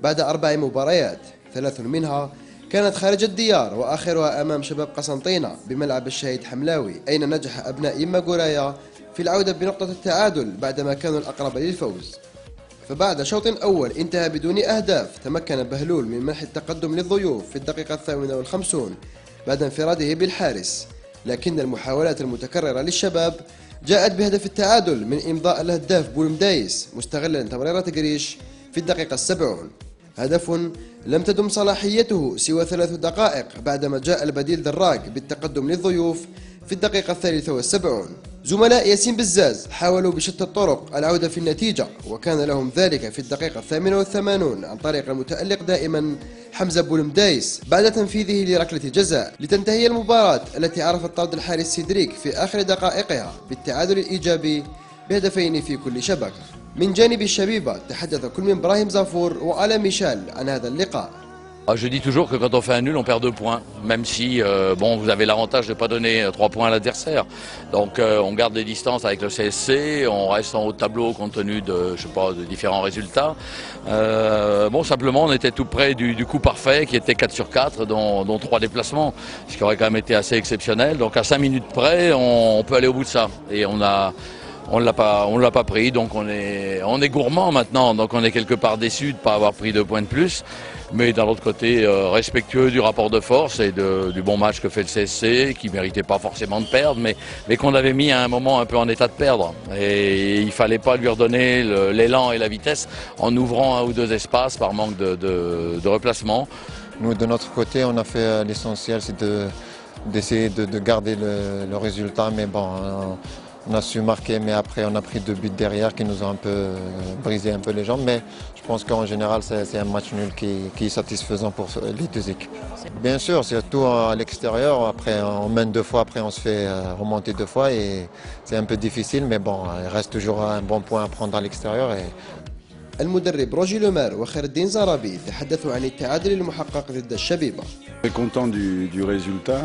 بعد 4 مباريات، 3 منها كانت خارج الديار وآخرها أمام شباب قسنطينة بملعب الشهيد حملاوي، أين نجح أبناء إما غورايا في العودة بنقطة التعادل بعدما كانوا الأقرب للفوز. فبعد شوط أول انتهى بدون أهداف، تمكن بهلول من منح التقدم للضيوف في الدقيقة 58 بعد انفراده بالحارس، لكن المحاولات المتكررة للشباب جاءت بهدف التعادل من إمضاء الهداف بولمدايس مستغلا تمريرة قريش في الدقيقة 70، هدف لم تدم صلاحيته سوى 3 دقائق بعدما جاء البديل دراك بالتقدم للضيوف في الدقيقة 73. زملاء ياسين بزاز حاولوا بشتى الطرق العودة في النتيجة، وكان لهم ذلك في الدقيقة 88 عن طريق المتألق دائما حمزة بولمدايس بعد تنفيذه لركلة جزاء، لتنتهي المباراة التي عرفت طرد الحارس سيدريك في آخر دقائقها بالتعادل الإيجابي بهدفين في كل شبكة. من جانب الشبيبة تحدث كل من إبراهيم زافور وآلا ميشال عن هذا اللقاء. Je dis toujours que quand on fait un nul, on perd 2 points, même si bon, vous avez l'avantage de ne pas donner 3 points à l'adversaire. Donc on garde des distances avec le CSC, on reste en haut de tableau compte tenu de, je sais pas, de différents résultats. Bon, simplement, on était tout près du coup parfait qui était 4 sur 4, dont 3 déplacements, ce qui aurait quand même été assez exceptionnel. Donc à 5 minutes près, on peut aller au bout de ça. Et on ne l'a pas pris, donc on est gourmand maintenant, donc on est quelque part déçu de ne pas avoir pris 2 points de plus. Mais d'un autre côté, respectueux du rapport de force et du bon match que fait le CSC, qui ne méritait pas forcément de perdre, mais qu'on avait mis à un moment un peu en état de perdre. Et il ne fallait pas lui redonner l'élan et la vitesse en ouvrant 1 ou 2 espaces par manque de replacement. Nous, de notre côté, on a fait l'essentiel, c'est d'essayer de garder le résultat, mais bon, on a su marquer, mais après on a pris 2 buts derrière qui nous ont un peu brisé un peu les jambes. Mais je pense qu'en général c'est un match nul qui est satisfaisant pour les 2 équipes. Bien sûr, surtout à l'extérieur, après on mène 2 fois, après on se fait remonter 2 fois et c'est un peu difficile, mais bon, il reste toujours un bon point à prendre à l'extérieur. المدرب روجي لومار وخير الدين زرابي تحدثوا عن التعادل المحقق ضد الشبيبة. Très content du résultat.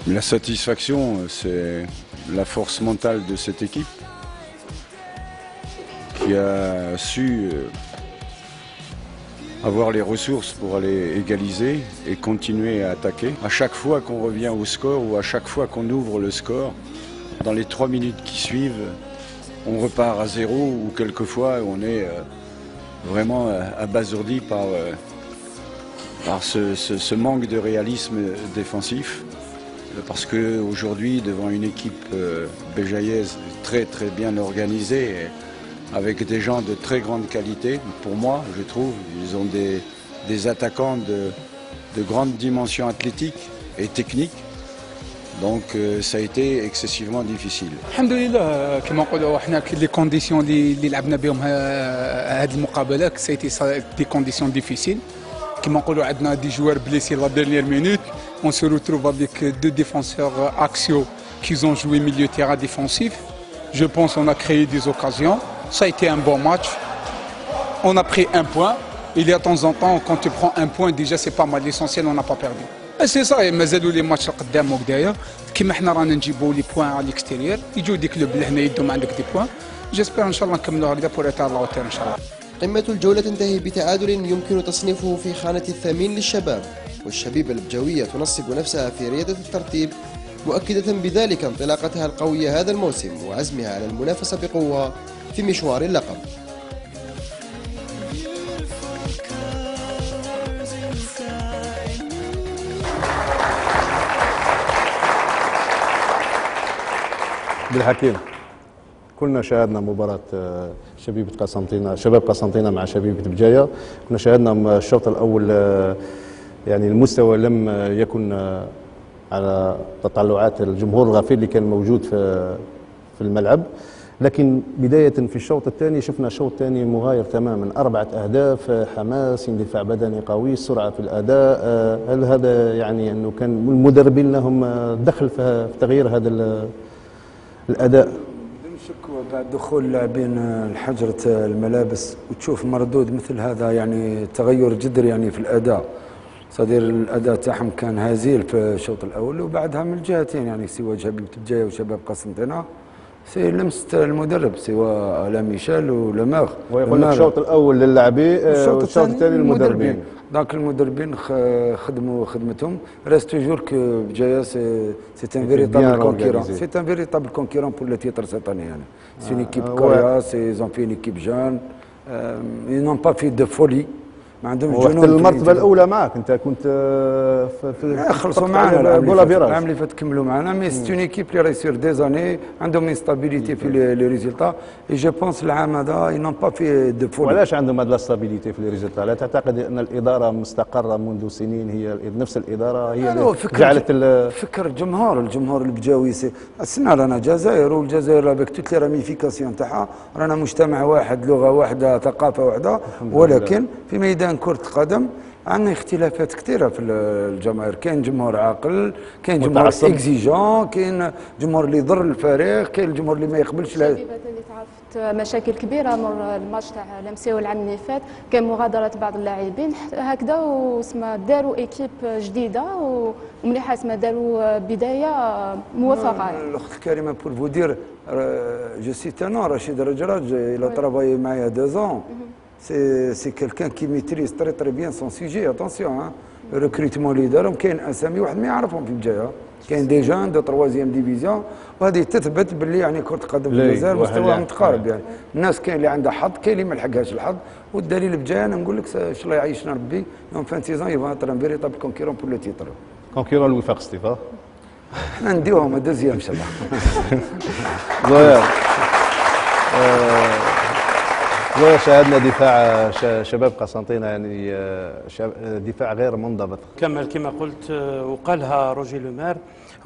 La satisfaction, c'est la force mentale de cette équipe qui a su avoir les ressources pour aller égaliser et continuer à attaquer. À chaque fois qu'on revient au score ou à chaque fois qu'on ouvre le score, dans les 3 minutes qui suivent, on repart à 0 ou quelquefois on est vraiment abasourdi par ce manque de réalisme défensif. Parce qu'aujourd'hui, devant une équipe béjaïaise très très bien organisée, avec des gens de très grande qualité, pour moi, je trouve, ils ont des attaquants de grande dimension athlétique et technique. Donc ça a été excessivement difficile. الحمد لله كما نقولوا احنا لي كونديسيون اللي لعبنا بهم هذه المقابله سيتي دي كونديسيون ديفيسيل كما نقولوا عندنا دي جوار بليسي لا ديرنيير مينوت. On se retrouve avec 2 défenseurs axiaux qui ont joué milieu terrain défensif. Je pense qu'on a créé des occasions. Ça a été un bon match. On a pris 1 point. Il y a de temps en temps, quand tu prends 1 point, déjà c'est pas mal. L'essentiel, on n'a pas perdu. C'est ça, مازالوا لي ماتش القدام وكدايا كيما حنا رانا نجيبوا لي بوان على الاكستيريور يجوا ديك كلوب لهنا يدوم عندك دي بوان. جيسبر ان شاء الله نكملوا هكذا بور ايتا لا ان شاء الله. قمة الجولة تنتهي بتعادل يمكن تصنيفه في خانة الثامن للشباب، والشبيبة البجوية تنصب نفسها في ريادة الترتيب، مؤكدة بذلك انطلاقتها القوية هذا الموسم وعزمها على المنافسة بقوة في مشوار اللقب. بالحكيم كنا شاهدنا مباراة شباب قسنطينة مع شبيبة بجاية. كنا شاهدنا الشوط الأول يعني المستوى لم يكن على تطلعات الجمهور الغفير اللي كان موجود في الملعب، لكن بداية في الشوط الثاني شفنا شوط ثاني مغاير تماما. 4 أهداف، حماس، اندفاع بدني قوي، سرعة في الأداء. هل هذا يعني أنه كان المدربين لهم دخل في تغيير هذا الأداء؟ بدون شك بعد دخول اللاعبين لحجرة الملابس وتشوف مردود مثل هذا يعني تغير جذري يعني في الأداء. صدير الأداء تاعهم كان هزيل في الشوط الأول، وبعدها من الجهتين يعني سواء شبيبة بجاية وشباب قسنطينة سي لمسة المدرب سواء لا ميشيل ولا ماغ. ويقول لك الشوط الاول للاعبين والشوط الثاني للمدربين. دونك المدربين خدموا خدمتهم. ريست توجور كو بجايه سي ان فيريتابل كونكيرون. سي ان فيريتابل كونكيرون بور لو تيتر سيت اني يعني. سي اون ايكيب كورياس، ils ont fait une équipe jeune. Ils n'ont pas fait de folie. ما عندهمش جنون. وقت المرتبه الاولى معك انت كنت في خلصوا معنا العام اللي فات كملوا معنا. مي سي اون ايكيب اللي راهي سير دي زاني عندهم ستابيليتي في لي ريزولتا. اي جو بونس العام هذا اي نون با في دو فولي. وعلاش عندهم هذه ستابيليتي في لي ريزولتا؟ لا تعتقد ان الاداره مستقره منذ سنين؟ هي نفس الاداره هي اللي جعلت فكر الجمهور البجاوي. سنا رانا جزائر، والجزائر افيك توت لي راميفيكاسيون تاعها رانا مجتمع واحد، لغه واحده، ثقافه واحده. ولكن في ميدان كرة القدم عندنا اختلافات كثيرة في الجماهير. كاين جمهور عاقل، كاين جمهور اكزيجون، كاين جمهور اللي يضر الفريق، كاين الجمهور اللي ما يقبلش. اللي تعرفت مشاكل كبيرة مر الماتش تاع لمسيو العام اللي فات، كان مغادرة بعض اللاعبين هكذا، وسما داروا ايكيب جديدة ومليحة، سما داروا بداية موفقة. الأخت الكريمة بور فو دير جو سيت انا رشيد رجراج الى ترافاي معايا 2 ans. C'est quelqu'un qui maîtrise très bien son sujet. Attention, le recrutement اللي دارهم كاين اسامي واحد ما يعرفهم في الجايه، كاين دي جون دو 3 ديفيزيون، وهذه تثبت باللي يعني كره القدم في الجزائر مستواها متقارب. يعني الناس كاين اللي عندها حظ، كاين اللي ما لحقهاش الحظ، والدليل بجايه انا نقول لك اش الله يعيشنا ربي يوم 20 سيزون يبغى ترى ان فيريتابل كونكيرون بور لو تيتر. كونكيرون الوفاق ستيفا احنا نديوهم دوزيام ان شاء الله. وشاهدنا دفاع شباب قسنطينة، يعني دفاع غير منضبط كما قلت وقالها روجي لومير.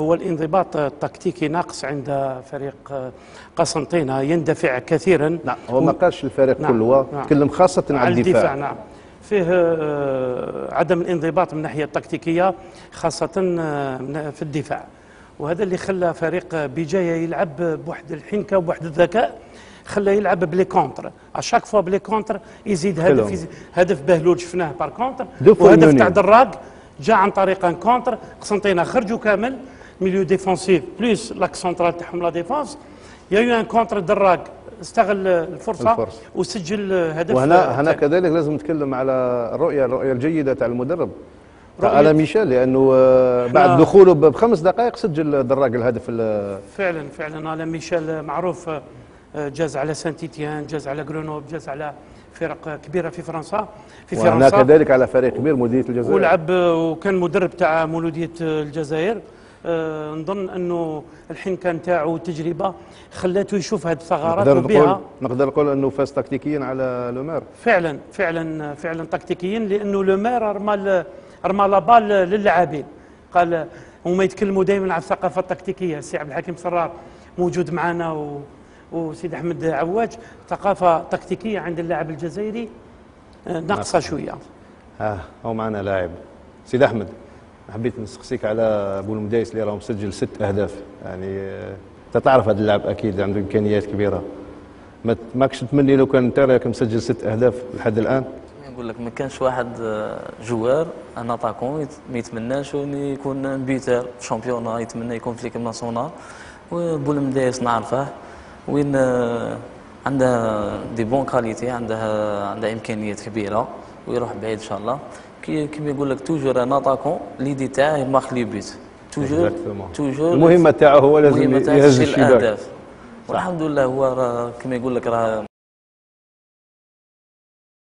هو الانضباط التكتيكي ناقص عند فريق قسنطينة، يندفع كثيرا. نعم، هو ما قالش الفريق كله، تكلم خاصة على الدفاع. نعم، فيه عدم الانضباط من الناحية التكتيكية خاصة في الدفاع، وهذا اللي خلى فريق بجاية يلعب بواحد الحنكة وبواحد الذكاء، خلاه يلعب بلي كونتر اشاك فوا بلي كونتر، يزيد هدف بهلول شفناه بار كونتر، وهدف تاع دراك جاء عن طريق ان كونتر. قسنطينة خرجوا كامل ميليو ديفونسيف بلوس لاك سونترال تاعهم لا ديفونس، يا يو ان كونتر دراك استغل الفرصه وسجل هدف. وهنا كذلك لازم نتكلم على الرؤيه الجيده تاع المدرب تاع على ميشيل، لانه بعد دخوله ب5 دقائق سجل دراك الهدف. فعلا على ميشيل معروف، جاز على سانتيتيان، جاز على غرونوب، جاز على فرق كبيره في فرنسا. وهنا كذلك على فريق كبير مولودية الجزائر، ولعب وكان مدرب تاع مولودية الجزائر. نظن انه الحنكه نتاعو والتجربه خلاته يشوف هذه الثغرات وبها. نقدر نقول انه فاز تكتيكيا على لومير. فعلا تكتيكيا، لانه لومير رمى لا بال للاعبين. قال هما يتكلموا دائما على الثقافه التكتيكيه. السي عبد الحكيم صرار موجود معنا وسيد احمد عواج، ثقافه تكتيكيه عند اللاعب الجزائري ناقصه شويه. هو معنا لاعب سيد احمد، حبيت نسقسيك على ابو المدايس اللي راهو مسجل 6 أهداف. يعني انت تعرف هذا اللاعب اكيد عنده امكانيات كبيره، ماكش تمني لو كان انت راك مسجل 6 أهداف لحد الان؟ نقول لك ما كانش واحد جوار ان اتاكون ما يتمناش يكون بيتر شامبيون، يتمنى يكون في ليكيب ناسيونال. وبو المدايس نعرفه وين عندها دي بون كاليتي، عندها امكانيات كبيره ويروح بعيد ان شاء الله. كيما يقول لك توجور ان اتاكون ليدي تاعه مارك لي بيت، توجور المهمه تاعه هو لازم يهز الشباك. والحمد لله هو كيما يقول لك راه